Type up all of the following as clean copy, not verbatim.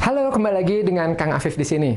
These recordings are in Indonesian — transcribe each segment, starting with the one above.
Halo, kembali lagi dengan Kang Afif di sini.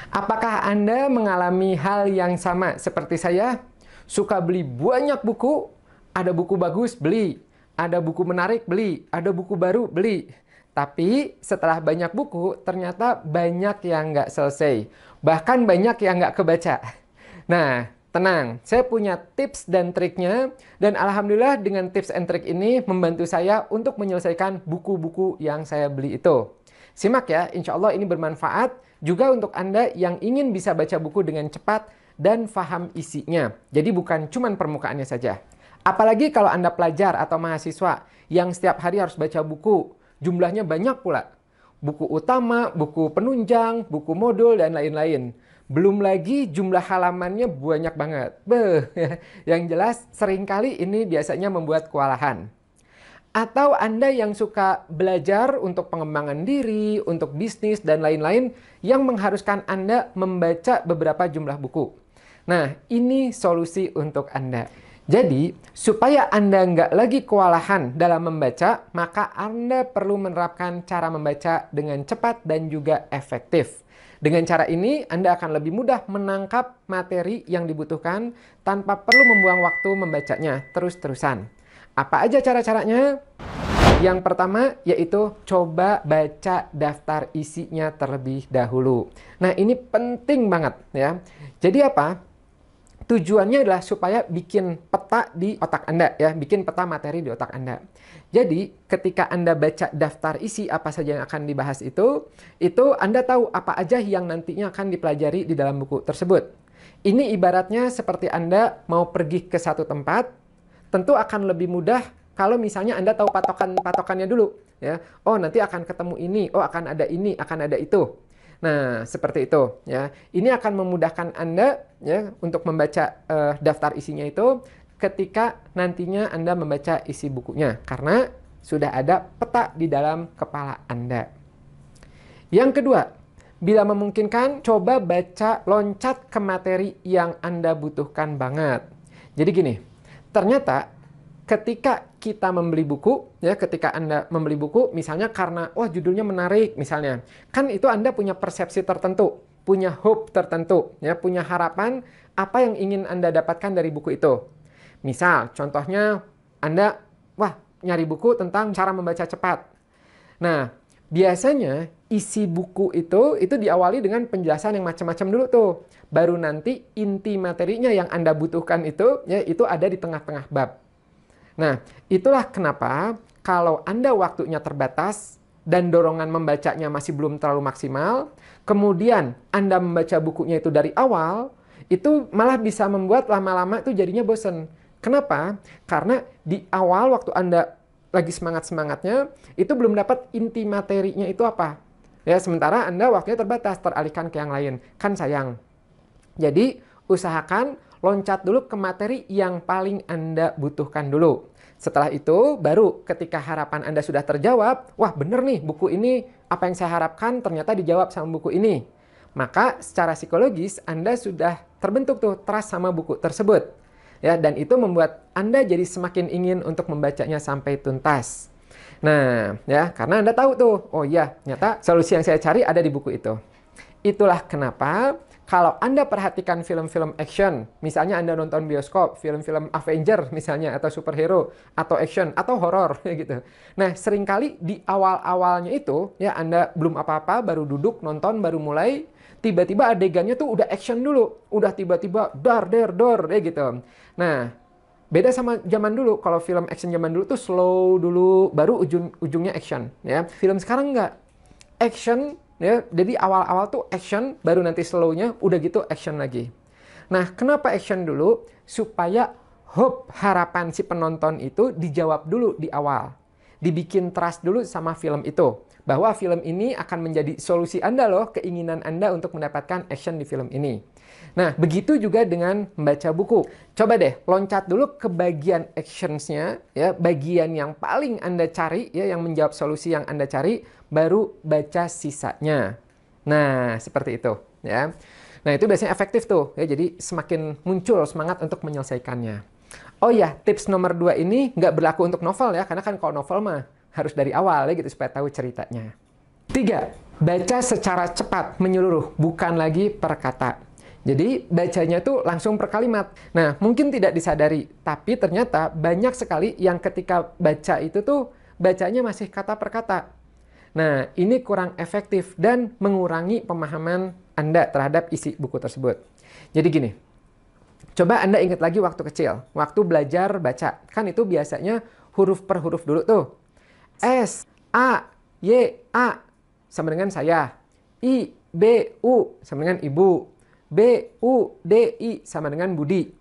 Apakah Anda mengalami hal yang sama seperti saya? Suka beli banyak buku, ada buku bagus, beli. Ada buku menarik, beli. Ada buku baru, beli. Tapi setelah banyak buku, ternyata banyak yang nggak selesai. Bahkan banyak yang nggak kebaca. Nah, tenang, saya punya tips dan triknya. Dan Alhamdulillah dengan tips and trik ini membantu saya untuk menyelesaikan buku-buku yang saya beli itu. Simak ya, insya Allah ini bermanfaat juga untuk Anda yang ingin bisa baca buku dengan cepat dan paham isinya. Jadi bukan cuma permukaannya saja. Apalagi kalau Anda pelajar atau mahasiswa yang setiap hari harus baca buku, jumlahnya banyak pula. Buku utama, buku penunjang, buku modul, dan lain-lain. Belum lagi jumlah halamannya banyak banget. Beuh, yang jelas seringkali ini biasanya membuat kewalahan. Atau Anda yang suka belajar untuk pengembangan diri, untuk bisnis, dan lain-lain yang mengharuskan Anda membaca beberapa jumlah buku. Nah, ini solusi untuk Anda. Jadi, supaya Anda nggak lagi kewalahan dalam membaca, maka Anda perlu menerapkan cara membaca dengan cepat dan juga efektif. Dengan cara ini, Anda akan lebih mudah menangkap materi yang dibutuhkan tanpa perlu membuang waktu membacanya terus-terusan. Apa aja cara-caranya? Yang pertama yaitu coba baca daftar isinya terlebih dahulu. Nah, ini penting banget ya. Jadi apa? Tujuannya adalah supaya bikin peta di otak Anda ya, bikin peta materi di otak Anda. Jadi, ketika Anda baca daftar isi apa saja yang akan dibahas itu Anda tahu apa aja yang nantinya akan dipelajari di dalam buku tersebut. Ini ibaratnya seperti Anda mau pergi ke satu tempat, tentu akan lebih mudah kalau misalnya Anda tahu patokannya dulu. Ya. Oh, nanti akan ketemu ini, oh akan ada ini, akan ada itu. Nah, seperti itu. Ya. Ini akan memudahkan Anda ya, untuk membaca daftar isinya itu ketika nantinya Anda membaca isi bukunya. Karena sudah ada peta di dalam kepala Anda. Yang kedua, bila memungkinkan, coba baca loncat ke materi yang Anda butuhkan banget. Jadi gini, ternyata ketika kita membeli buku, ya ketika Anda membeli buku, misalnya karena, wah judulnya menarik misalnya, kan itu Anda punya persepsi tertentu, punya hope tertentu, ya punya harapan apa yang ingin Anda dapatkan dari buku itu. Misal, contohnya Anda, wah nyari buku tentang cara membaca cepat. Nah, biasanya isi buku itu diawali dengan penjelasan yang macam-macam dulu tuh. Baru nanti inti materinya yang Anda butuhkan itu, ya itu ada di tengah-tengah bab. Nah, itulah kenapa kalau Anda waktunya terbatas dan dorongan membacanya masih belum terlalu maksimal, kemudian Anda membaca bukunya itu dari awal, itu malah bisa membuat lama-lama itu jadinya bosen. Kenapa? Karena di awal waktu Anda lagi semangat-semangatnya, itu belum dapat inti materinya itu apa. Ya, sementara Anda waktunya terbatas, teralihkan ke yang lain. Kan sayang. Jadi, usahakan loncat dulu ke materi yang paling Anda butuhkan dulu. Setelah itu, baru ketika harapan Anda sudah terjawab, wah bener nih buku ini, apa yang saya harapkan ternyata dijawab sama buku ini. Maka secara psikologis Anda sudah terbentuk tuh trust sama buku tersebut. Ya, dan itu membuat Anda jadi semakin ingin untuk membacanya sampai tuntas. Nah, ya, karena Anda tahu tuh, oh iya, ternyata solusi yang saya cari ada di buku itu. Itulah kenapa kalau Anda perhatikan film-film action, misalnya Anda nonton bioskop, film-film Avenger misalnya, atau superhero, atau action, atau horor, gitu. Nah, seringkali di awal-awalnya itu, ya Anda belum apa-apa, baru duduk, nonton, baru mulai, tiba-tiba adegannya tuh udah action dulu. Udah tiba-tiba dar, der, dor, ya gitu. Nah, beda sama zaman dulu. Kalau film action zaman dulu tuh slow dulu, baru ujungnya action. Ya, film sekarang nggak. Action, ya, jadi awal-awal tuh action, baru nanti slow-nya, udah gitu action lagi. Nah, kenapa action dulu? Supaya hope, harapan si penonton itu dijawab dulu di awal. Dibikin trust dulu sama film itu. Bahwa film ini akan menjadi solusi Anda loh, keinginan Anda untuk mendapatkan action di film ini. Nah, begitu juga dengan membaca buku. Coba deh, loncat dulu ke bagian actions-nya, ya, bagian yang paling Anda cari, ya, yang menjawab solusi yang Anda cari, baru baca sisanya. Nah, seperti itu, ya. Nah, itu biasanya efektif tuh, ya, jadi semakin muncul semangat untuk menyelesaikannya. Oh ya, tips nomor 2 ini nggak berlaku untuk novel ya, karena kan kalau novel mah harus dari awal ya gitu supaya tahu ceritanya. 3. Baca secara cepat, menyeluruh, bukan lagi per kata. Jadi, bacanya tuh langsung per kalimat. Nah, mungkin tidak disadari, tapi ternyata banyak sekali yang ketika baca itu tuh, bacanya masih kata per kata. Nah, ini kurang efektif dan mengurangi pemahaman Anda terhadap isi buku tersebut. Jadi gini, coba Anda ingat lagi waktu kecil, waktu belajar baca. Kan itu biasanya huruf per huruf dulu tuh. S, A, Y, A sama dengan saya. I, B, U sama dengan ibu. B, U, D, I sama dengan Budi.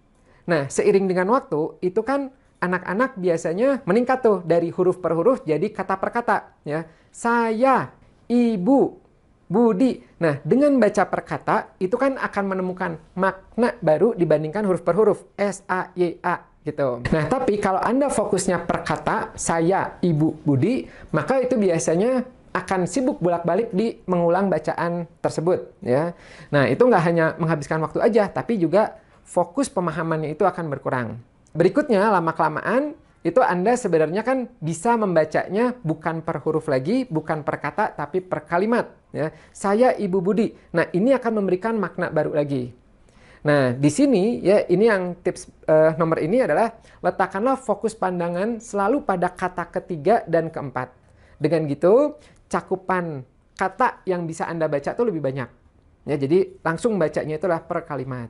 Nah, seiring dengan waktu, itu kan anak-anak biasanya meningkat tuh dari huruf per huruf jadi kata per kata. Ya. Saya, ibu, Budi. Nah, dengan baca per kata, itu kan akan menemukan makna baru dibandingkan huruf per huruf. S, A, Y, A. Gitu. Nah, tapi kalau Anda fokusnya per kata, saya, ibu, Budi, maka itu biasanya akan sibuk bolak-balik di mengulang bacaan tersebut. Ya. Nah, itu nggak hanya menghabiskan waktu aja, tapi juga fokus pemahamannya itu akan berkurang. Berikutnya, lama-kelamaan, itu Anda sebenarnya kan bisa membacanya bukan per huruf lagi, bukan per kata, tapi per kalimat. Ya. Saya, ibu, Budi. Nah, ini akan memberikan makna baru lagi. Nah, di sini ya ini yang tips nomor ini adalah letakkanlah fokus pandangan selalu pada kata ketiga dan keempat. Dengan gitu, cakupan kata yang bisa Anda baca itu lebih banyak. Ya, jadi langsung bacanya itulah per kalimat.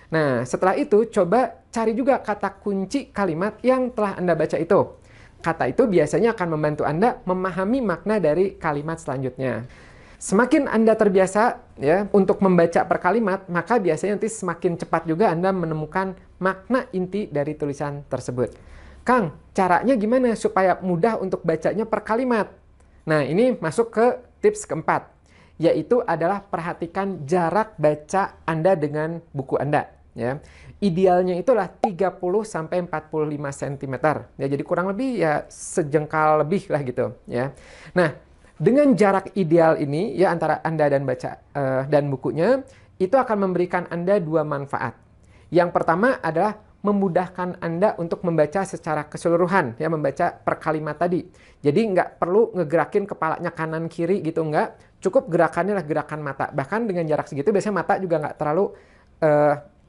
Nah, setelah itu coba cari juga kata kunci kalimat yang telah Anda baca itu. Kata itu biasanya akan membantu Anda memahami makna dari kalimat selanjutnya. Semakin Anda terbiasa ya untuk membaca per kalimat, maka biasanya nanti semakin cepat juga Anda menemukan makna inti dari tulisan tersebut. Kang, caranya gimana supaya mudah untuk bacanya per kalimat? Nah, ini masuk ke tips keempat, yaitu adalah perhatikan jarak baca Anda dengan buku Anda. Ya. Idealnya itulah 30-45 cm. Ya, jadi kurang lebih ya sejengkal lebih lah gitu. Ya. Nah, dengan jarak ideal ini ya antara Anda dan dan bukunya, itu akan memberikan Anda dua manfaat. Yang pertama adalah memudahkan Anda untuk membaca secara keseluruhan, ya membaca per kalimat tadi. Jadi nggak perlu ngegerakin kepalanya kanan kiri gitu, nggak. Cukup gerakannya lah gerakan mata. Bahkan dengan jarak segitu biasanya mata juga nggak terlalu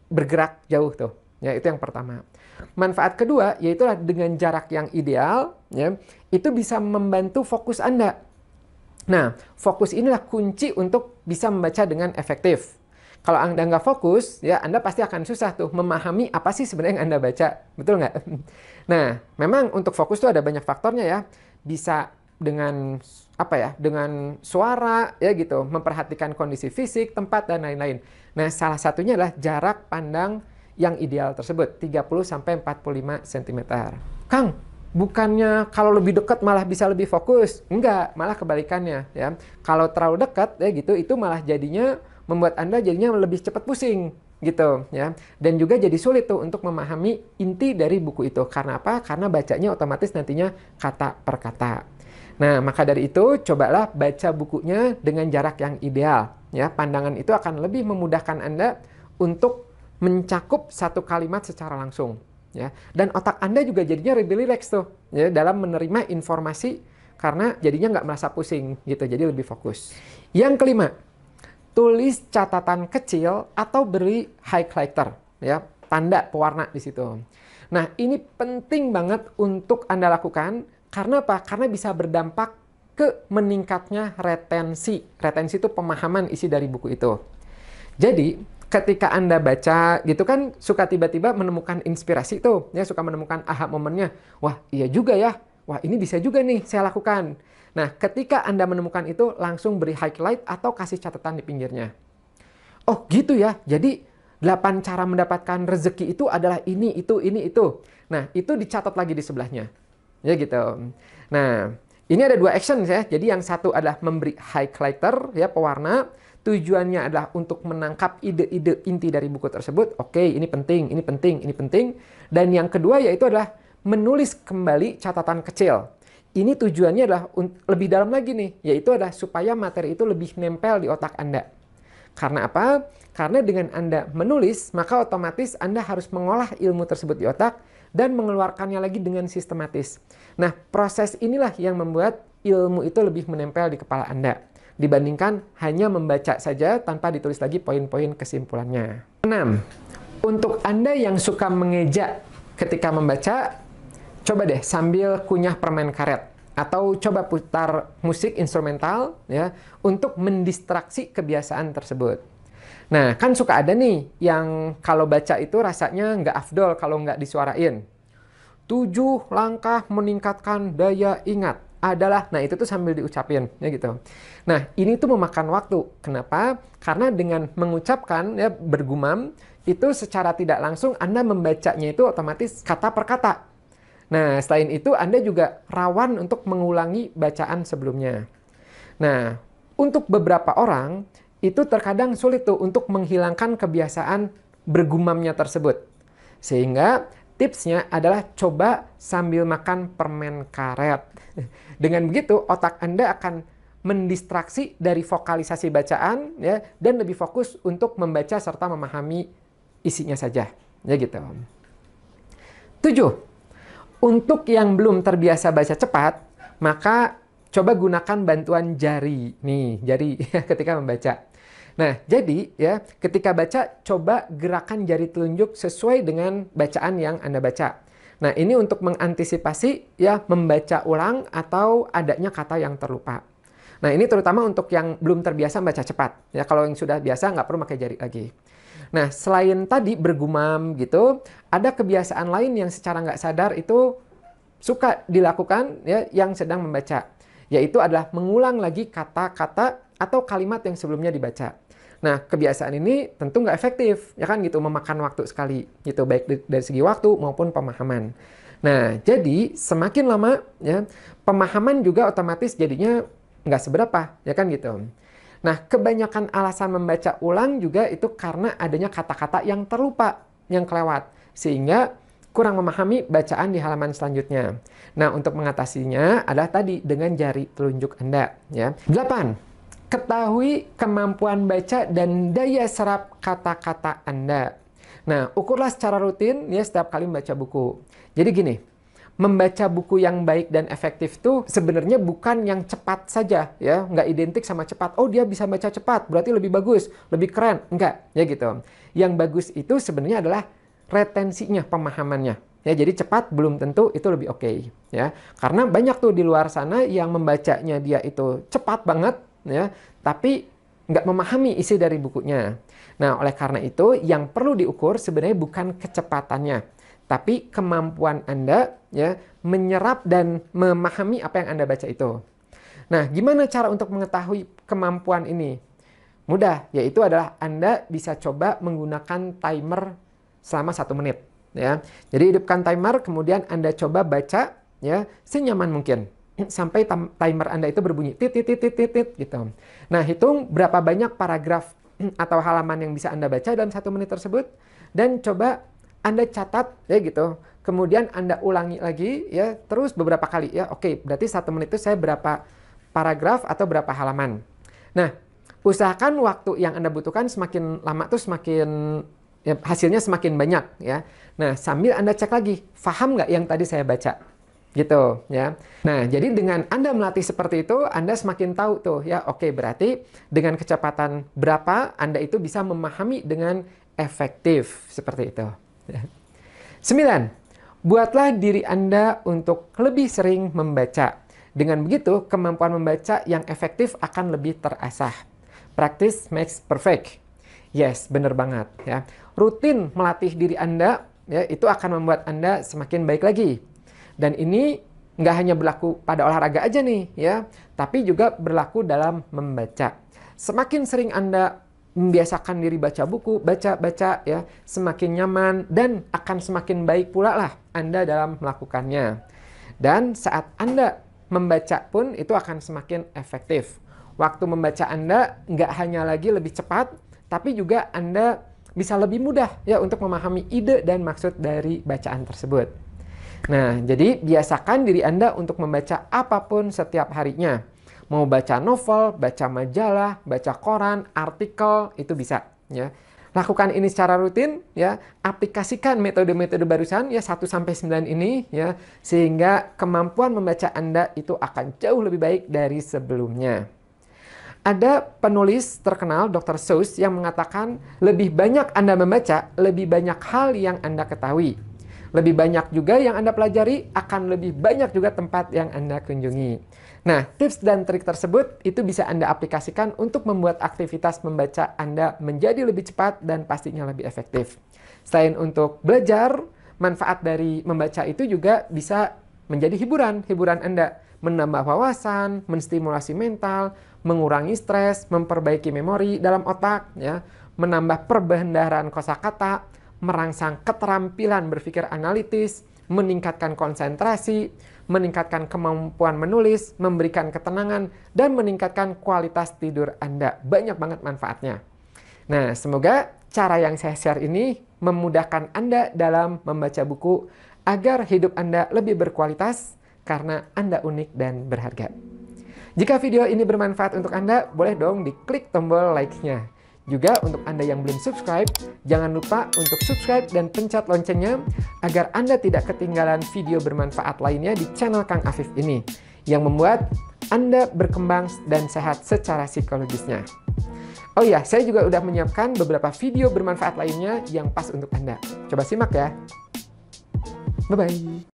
bergerak jauh tuh. Ya, itu yang pertama. Manfaat kedua yaitu dengan jarak yang ideal, ya, itu bisa membantu fokus Anda. Nah, fokus inilah kunci untuk bisa membaca dengan efektif. Kalau Anda nggak fokus, ya Anda pasti akan susah tuh memahami apa sih sebenarnya yang Anda baca. Betul nggak? Nah, memang untuk fokus tuh ada banyak faktornya ya. Bisa dengan apa ya? Dengan suara ya gitu, memperhatikan kondisi fisik, tempat dan lain-lain. Nah, salah satunya adalah jarak pandang yang ideal tersebut, 30-45 cm. Kang, bukannya kalau lebih dekat malah bisa lebih fokus? Enggak, malah kebalikannya ya. Kalau terlalu dekat ya gitu, itu malah jadinya membuat Anda jadinya lebih cepat pusing gitu ya. Dan juga jadi sulit tuh untuk memahami inti dari buku itu. Karena apa? Karena bacanya otomatis nantinya kata per kata. Nah, maka dari itu cobalah baca bukunya dengan jarak yang ideal ya. Pandangan itu akan lebih memudahkan Anda untuk mencakup satu kalimat secara langsung. Ya, dan otak Anda juga jadinya lebih rileks tuh ya, dalam menerima informasi karena jadinya nggak merasa pusing gitu, jadi lebih fokus. Yang kelima, tulis catatan kecil atau beri highlighter ya, tanda pewarna di situ. Nah, ini penting banget untuk Anda lakukan karena apa? Karena bisa berdampak ke meningkatnya retensi. Retensi itu pemahaman isi dari buku itu. Jadi ketika Anda baca gitu kan suka tiba-tiba menemukan inspirasi tuh, ya suka menemukan aha momennya. Wah, iya juga ya. Wah, ini bisa juga nih saya lakukan. Nah, ketika Anda menemukan itu langsung beri highlight atau kasih catatan di pinggirnya. Oh, gitu ya. Jadi 8 cara mendapatkan rezeki itu adalah ini, itu, ini, itu. Nah, itu dicatat lagi di sebelahnya. Ya gitu. Nah, ini ada 2 action ya. Jadi yang satu adalah memberi highlighter ya, pewarna. Tujuannya adalah untuk menangkap ide-ide inti dari buku tersebut. Oke, ini penting, ini penting, ini penting. Dan yang kedua yaitu adalah menulis kembali catatan kecil. Ini tujuannya adalah lebih dalam lagi nih, yaitu adalah supaya materi itu lebih nempel di otak Anda. Karena apa? Karena dengan Anda menulis, maka otomatis Anda harus mengolah ilmu tersebut di otak dan mengeluarkannya lagi dengan sistematis. Nah, proses inilah yang membuat ilmu itu lebih menempel di kepala Anda. dibandingkan hanya membaca saja tanpa ditulis lagi poin-poin kesimpulannya. 6. Untuk Anda yang suka mengeja ketika membaca, coba deh sambil kunyah permen karet atau coba putar musik instrumental ya untuk mendistraksi kebiasaan tersebut. Nah, kan suka ada nih yang kalau baca itu rasanya nggak afdol kalau nggak disuarain. 7 langkah meningkatkan daya ingat adalah, nah itu tuh sambil diucapin ya gitu. Nah, ini tuh memakan waktu. Kenapa? Karena dengan mengucapkan ya bergumam itu secara tidak langsung Anda membacanya itu otomatis kata per kata. Nah, selain itu Anda juga rawan untuk mengulangi bacaan sebelumnya. Nah, untuk beberapa orang itu terkadang sulit tuh untuk menghilangkan kebiasaan bergumamnya tersebut. Sehingga tipsnya adalah coba sambil makan permen karet. Dengan begitu otak Anda akan mendistraksi dari vokalisasi bacaan ya dan lebih fokus untuk membaca serta memahami isinya saja. Ya gitu. 7. Untuk yang belum terbiasa baca cepat, maka coba gunakan bantuan jari. Nih, jari ketika membaca. Nah, jadi ya, ketika baca, coba gerakan jari telunjuk sesuai dengan bacaan yang Anda baca. Nah, ini untuk mengantisipasi ya membaca ulang atau adanya kata yang terlupa. Nah, ini terutama untuk yang belum terbiasa membaca cepat. Ya, kalau yang sudah biasa nggak perlu pakai jari lagi. Nah, selain tadi bergumam gitu, ada kebiasaan lain yang secara nggak sadar itu suka dilakukan ya yang sedang membaca, yaitu adalah mengulang lagi kata-kata atau kalimat yang sebelumnya dibaca. Nah, kebiasaan ini tentu nggak efektif, ya kan gitu, memakan waktu sekali, gitu, baik dari segi waktu maupun pemahaman. Nah, jadi semakin lama ya pemahaman juga otomatis jadinya nggak seberapa, ya kan gitu. Nah, kebanyakan alasan membaca ulang juga itu karena adanya kata-kata yang terlupa, yang kelewat. Sehingga kurang memahami bacaan di halaman selanjutnya. Nah, untuk mengatasinya adalah tadi dengan jari telunjuk Anda. Ya. 8. Ketahui kemampuan baca dan daya serap kata-kata Anda. Nah, ukurlah secara rutin ya setiap kali membaca buku. Jadi gini, membaca buku yang baik dan efektif tuh sebenarnya bukan yang cepat saja ya, nggak identik sama cepat. Oh, dia bisa baca cepat, berarti lebih bagus, lebih keren. Enggak, ya gitu. Yang bagus itu sebenarnya adalah retensinya, pemahamannya. Ya, jadi cepat belum tentu itu lebih oke, ya. Karena banyak tuh di luar sana yang membacanya dia itu cepat banget ya, tapi nggak memahami isi dari bukunya. Nah, oleh karena itu yang perlu diukur sebenarnya bukan kecepatannya, tapi kemampuan Anda ya menyerap dan memahami apa yang Anda baca itu. Nah, gimana cara untuk mengetahui kemampuan ini? Mudah, yaitu adalah Anda bisa coba menggunakan timer selama 1 menit. Ya. Jadi hidupkan timer, kemudian Anda coba baca ya senyaman mungkin sampai timer Anda itu berbunyi tit tit tit tit tit gitu. Nah, hitung berapa banyak paragraf atau halaman yang bisa Anda baca dalam 1 menit tersebut dan coba Anda catat ya gitu. Kemudian Anda ulangi lagi ya terus beberapa kali ya. Oke, berarti 1 menit itu saya berapa paragraf atau berapa halaman. Nah, usahakan waktu yang Anda butuhkan semakin lama tuh semakin ya, hasilnya semakin banyak ya. Nah, sambil Anda cek lagi, paham nggak yang tadi saya baca? Gitu ya. Nah, jadi dengan Anda melatih seperti itu, Anda semakin tahu tuh ya, oke, berarti dengan kecepatan berapa Anda itu bisa memahami dengan efektif seperti itu. 9. Buatlah diri Anda untuk lebih sering membaca. Dengan begitu, kemampuan membaca yang efektif akan lebih terasah. Practice makes perfect. Yes, benar banget ya. Rutin melatih diri Anda ya, itu akan membuat Anda semakin baik lagi. Dan ini nggak hanya berlaku pada olahraga aja nih ya, tapi juga berlaku dalam membaca. Semakin sering Anda membiasakan diri baca buku, baca ya, semakin nyaman dan akan semakin baik pula lah Anda dalam melakukannya. Dan saat Anda membaca pun itu akan semakin efektif. Waktu membaca Anda nggak hanya lagi lebih cepat, tapi juga Anda bisa lebih mudah ya untuk memahami ide dan maksud dari bacaan tersebut. Nah, jadi biasakan diri Anda untuk membaca apapun setiap harinya. Mau baca novel, baca majalah, baca koran, artikel, itu bisa ya. Lakukan ini secara rutin ya, aplikasikan metode-metode barusan ya 1-9 ini ya, sehingga kemampuan membaca Anda itu akan jauh lebih baik dari sebelumnya. Ada penulis terkenal, Dr. Seuss, yang mengatakan lebih banyak Anda membaca, lebih banyak hal yang Anda ketahui. Lebih banyak juga yang Anda pelajari, akan lebih banyak juga tempat yang Anda kunjungi. Nah, tips dan trik tersebut itu bisa Anda aplikasikan untuk membuat aktivitas membaca Anda menjadi lebih cepat dan pastinya lebih efektif. Selain untuk belajar, manfaat dari membaca itu juga bisa menjadi hiburan Anda. Menambah wawasan, menstimulasi mental, mengurangi stres, memperbaiki memori dalam otak, ya, menambah perbendaharaan kosakata, merangsang keterampilan berpikir analitis, meningkatkan konsentrasi, meningkatkan kemampuan menulis, memberikan ketenangan, dan meningkatkan kualitas tidur Anda. Banyak banget manfaatnya. Nah, semoga cara yang saya share ini memudahkan Anda dalam membaca buku agar hidup Anda lebih berkualitas karena Anda unik dan berharga. Jika video ini bermanfaat untuk Anda, boleh dong diklik tombol like-nya. Juga untuk Anda yang belum subscribe, jangan lupa untuk subscribe dan pencet loncengnya agar Anda tidak ketinggalan video bermanfaat lainnya di channel Kang Afif ini yang membuat Anda berkembang dan sehat secara psikologisnya. Oh iya, saya juga udah menyiapkan beberapa video bermanfaat lainnya yang pas untuk Anda. Coba simak ya. Bye-bye.